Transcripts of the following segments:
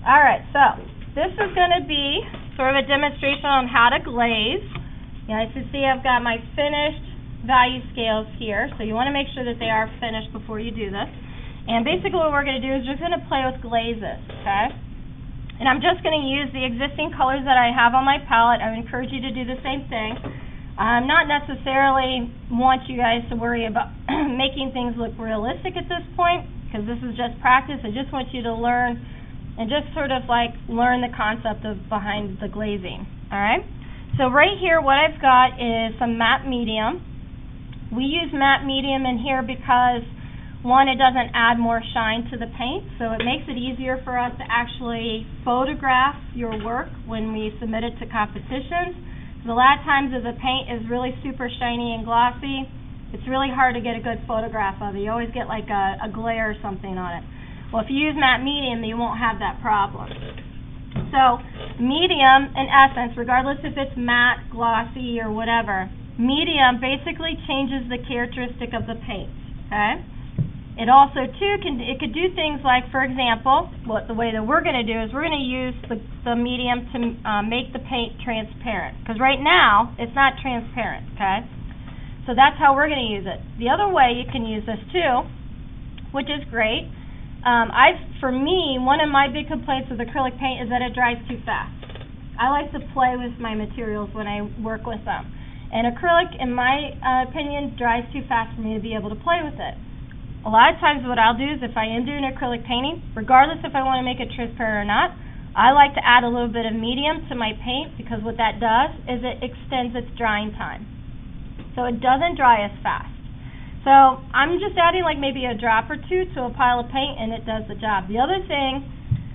Alright, so this is going to be sort of a demonstration on how to glaze. You guys can see I've got my finished value scales here, so you want to make sure that they are finished before you do this. And basically what we're going to do is just going to play with glazes, okay? And I'm just going to use the existing colors that I have on my palette. I would encourage you to do the same thing. I'm not necessarily want you guys to worry about making things look realistic at this point, because this is just practice. I just want you to learn and just sort of like learn the concept of behind the glazing. Alright? So right here what I've got is some matte medium. We use matte medium in here because, one, it doesn't add more shine to the paint, so it makes it easier for us to actually photograph your work when we submit it to competitions. A lot of times if the paint is really super shiny and glossy, it's really hard to get a good photograph of it. You always get like a glare or something on it. Well, if you use matte medium, you won't have that problem. So medium, in essence, regardless if it's matte, glossy, or whatever, medium basically changes the characteristic of the paint, okay? It also, too, could do things like, for example, the way that we're going to do is we're going to use the medium to make the paint transparent. Because right now, it's not transparent, okay? So that's how we're going to use it. The other way you can use this, too, which is great, for me, one of my big complaints with acrylic paint is that it dries too fast. I like to play with my materials when I work with them. And acrylic, in my opinion, dries too fast for me to be able to play with it. A lot of times what I'll do is if I am doing acrylic painting, regardless if I want to make it transparent or not, I like to add a little bit of medium to my paint because what that does is it extends its drying time. So it doesn't dry as fast. So I'm just adding like maybe a drop or two to a pile of paint and it does the job. The other thing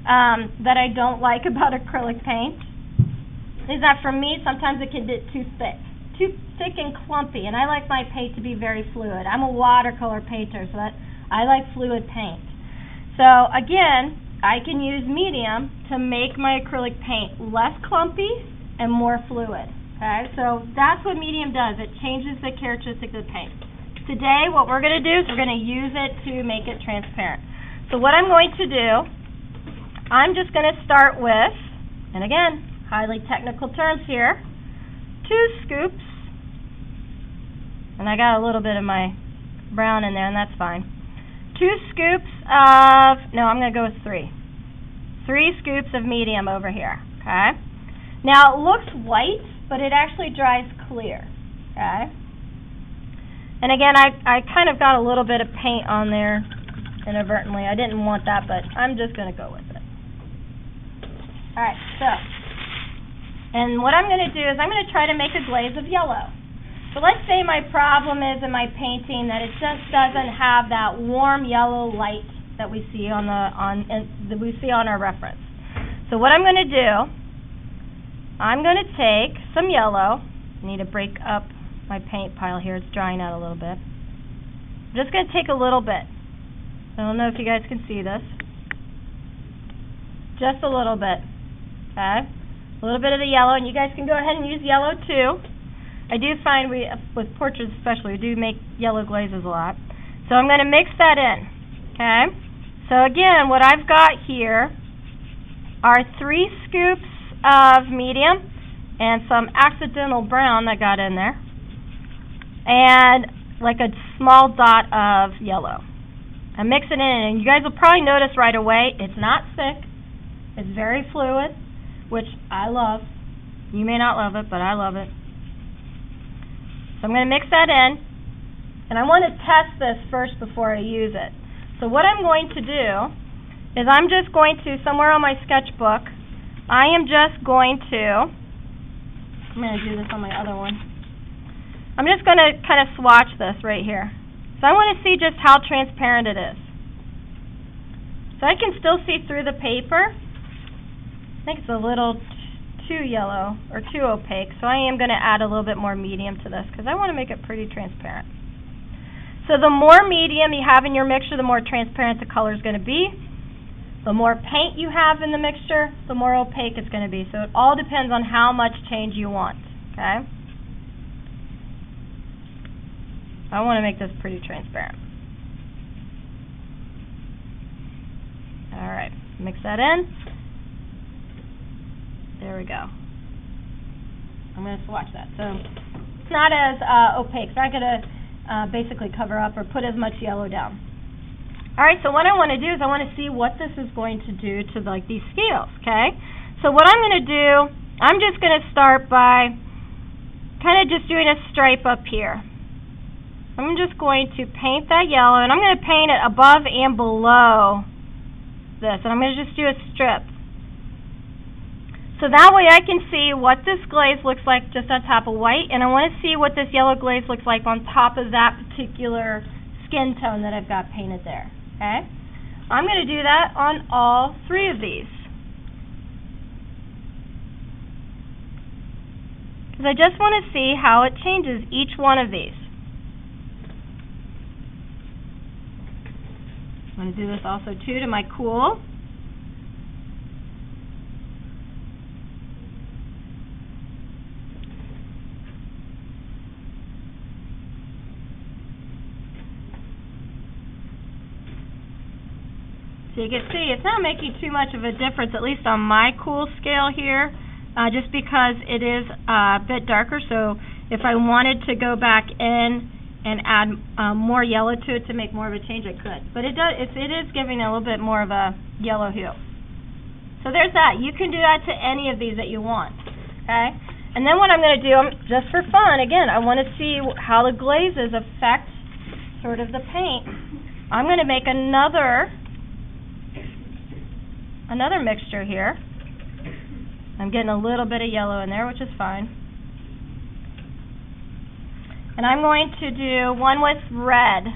that I don't like about acrylic paint is that for me sometimes it can get too thick and clumpy, and I like my paint to be very fluid. I'm a watercolor painter, so I like fluid paint. So again, I can use medium to make my acrylic paint less clumpy and more fluid. Okay, so that's what medium does. It changes the characteristic of the paint. Today, what we're going to do is we're going to use it to make it transparent. So what I'm going to do, I'm just going to start with, and again, highly technical terms here, 2 scoops, and I got a little bit of my brown in there, and that's fine. 2 scoops of, no, I'm going to go with 3. 3 scoops of medium over here, okay? Now, it looks white, but it actually dries clear, okay? And again, I kind of got a little bit of paint on there inadvertently. I didn't want that, but I'm just going to go with it. All right, so. And what I'm going to do is I'm going to try to make a glaze of yellow. So let's say my problem is in my painting that it just doesn't have that warm yellow light that we see on our reference. So what I'm going to do, I'm going to take some yellow. I need to break up my paint pile here. It's drying out a little bit. I'm just going to take a little bit. I don't know if you guys can see this. Just a little bit. Okay? A little bit of the yellow, and you guys can go ahead and use yellow too. I do find with portraits especially, we do make yellow glazes a lot. So I'm going to mix that in, okay? So again, what I've got here are 3 scoops of medium and some accidental brown that got in there, and like a small dot of yellow. I mix it in, and you guys will probably notice right away, it's not thick, it's very fluid, which I love. You may not love it, but I love it. So I'm going to mix that in, and I want to test this first before I use it. So what I'm going to do is I'm just going to, somewhere on my sketchbook, I am just going to, I'm going to do this on my other one. I'm just going to kind of swatch this right here. So I want to see just how transparent it is. So I can still see through the paper. I think it's a little too yellow or too opaque, so I am going to add a little bit more medium to this because I want to make it pretty transparent. So the more medium you have in your mixture, the more transparent the color is going to be. The more paint you have in the mixture, the more opaque it's going to be. So it all depends on how much change you want, okay? I want to make this pretty transparent. All right, mix that in. There we go. I'm going to swatch that. So it's not as opaque. It's not going to basically cover up or put as much yellow down. All right, so what I want to do is I want to see what this is going to do to like these scales, okay? So what I'm going to do, I'm just going to start by kind of just doing a stripe up here. I'm just going to paint that yellow, and I'm going to paint it above and below this, and I'm going to just do a strip. So that way I can see what this glaze looks like just on top of white, and I want to see what this yellow glaze looks like on top of that particular skin tone that I've got painted there. Okay? I'm going to do that on all three of these. Because I just want to see how it changes each one of these. I'm going to do this also too to my cool. So you can see it's not making too much of a difference, at least on my cool scale here, just because it is a bit darker. So if I wanted to go back in and add more yellow to it to make more of a change, I could. But it is giving a little bit more of a yellow hue. So there's that. You can do that to any of these that you want. Okay? And then what I'm going to do, just for fun, again, I want to see how the glazes affect sort of the paint. I'm going to make another mixture here. I'm getting a little bit of yellow in there, which is fine. And I'm going to do one with red,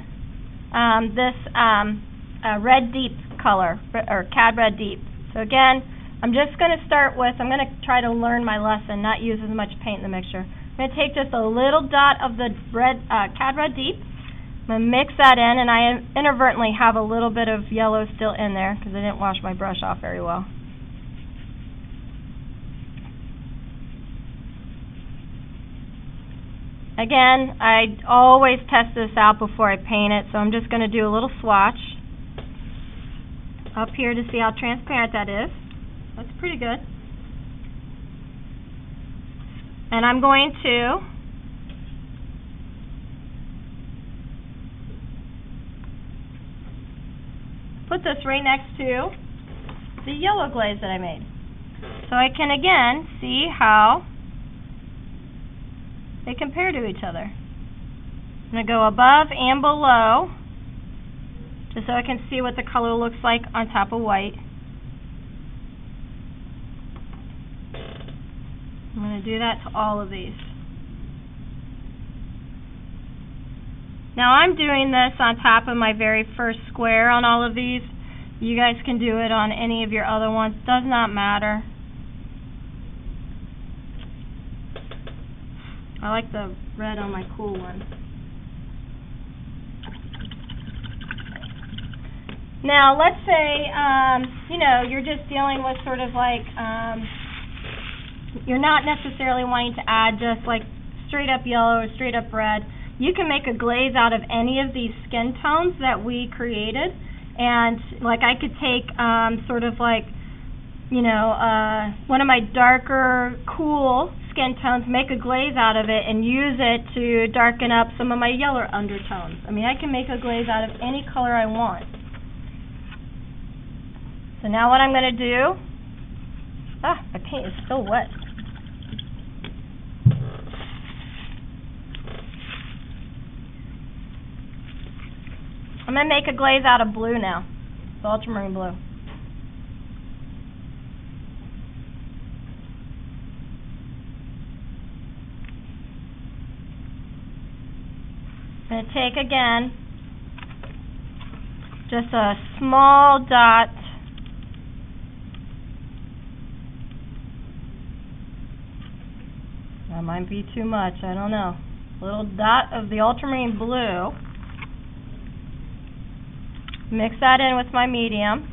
red deep color, or Cad Red Deep. So again, I'm just going to start with, I'm going to try to learn my lesson, not use as much paint in the mixture. I'm going to take just a little dot of the red, Cad Red Deep. I'm going to mix that in, and I inadvertently have a little bit of yellow still in there because I didn't wash my brush off very well. Again, I always test this out before I paint it, so I'm just going to do a little swatch up here to see how transparent that is. That's pretty good. And I'm going to put this right next to the yellow glaze that I made. So I can again see how they compare to each other. I'm going to go above and below just so I can see what the color looks like on top of white. I'm going to do that to all of these. Now I'm doing this on top of my very first square on all of these. You guys can do it on any of your other ones. Does not matter. I like the red on my cool one. Now let's say, you know, you're just dealing with sort of like, you're not necessarily wanting to add just like straight up yellow or straight up red. You can make a glaze out of any of these skin tones that we created. And like I could take sort of like, you know, one of my darker, cool skin tones, make a glaze out of it and use it to darken up some of my yellow undertones. I mean, I can make a glaze out of any color I want. So now what I'm going to do, my paint is still wet. I'm going to make a glaze out of blue now, the ultramarine blue. I'm going to take again just a small dot that might be too much, I don't know, a little dot of the ultramarine blue. Mix that in with my medium.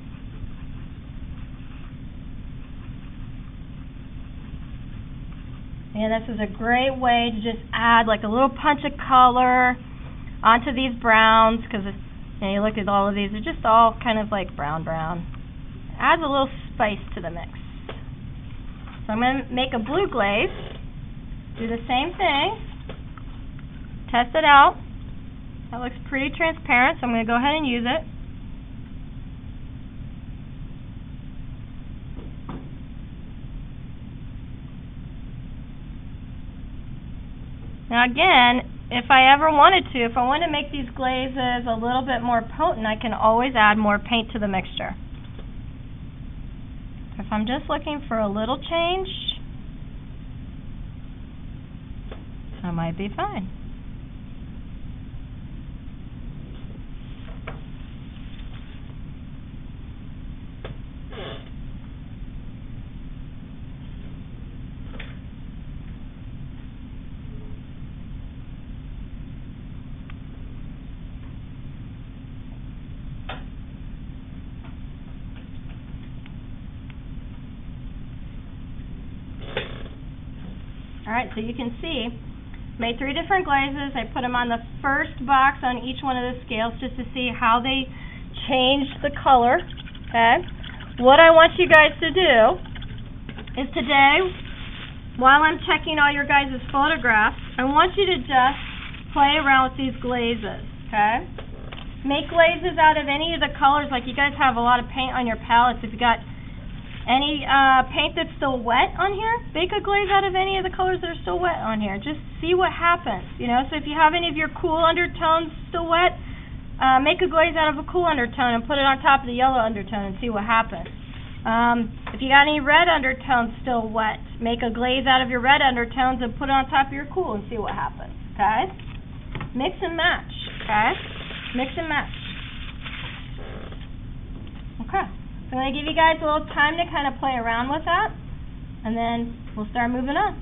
And this is a great way to just add like a little punch of color onto these browns, because you know, you look at all of these, they're just all kind of like brown. Adds a little spice to the mix. So I'm going to make a blue glaze, do the same thing, test it out. That looks pretty transparent, so I'm going to go ahead and use it. Now again, if I ever wanted to, if I want to make these glazes a little bit more potent, I can always add more paint to the mixture. If I'm just looking for a little change, I might be fine. Alright, so you can see, made 3 different glazes. I put them on the first box on each one of the scales just to see how they changed the color. Okay? What I want you guys to do is today, while I'm checking all your guys' photographs, I want you to just play around with these glazes. Okay? Make glazes out of any of the colors. Like you guys have a lot of paint on your palettes. If you got any paint that's still wet on here, bake a glaze out of any of the colors that are still wet on here. Just see what happens, you know. So if you have any of your cool undertones still wet, make a glaze out of a cool undertone and put it on top of the yellow undertone and see what happens. If you got any red undertones still wet, make a glaze out of your red undertones and put it on top of your cool and see what happens, okay? Mix and match, okay? Mix and match. Okay. So I'm going to give you guys a little time to kind of play around with that, and then we'll start moving on.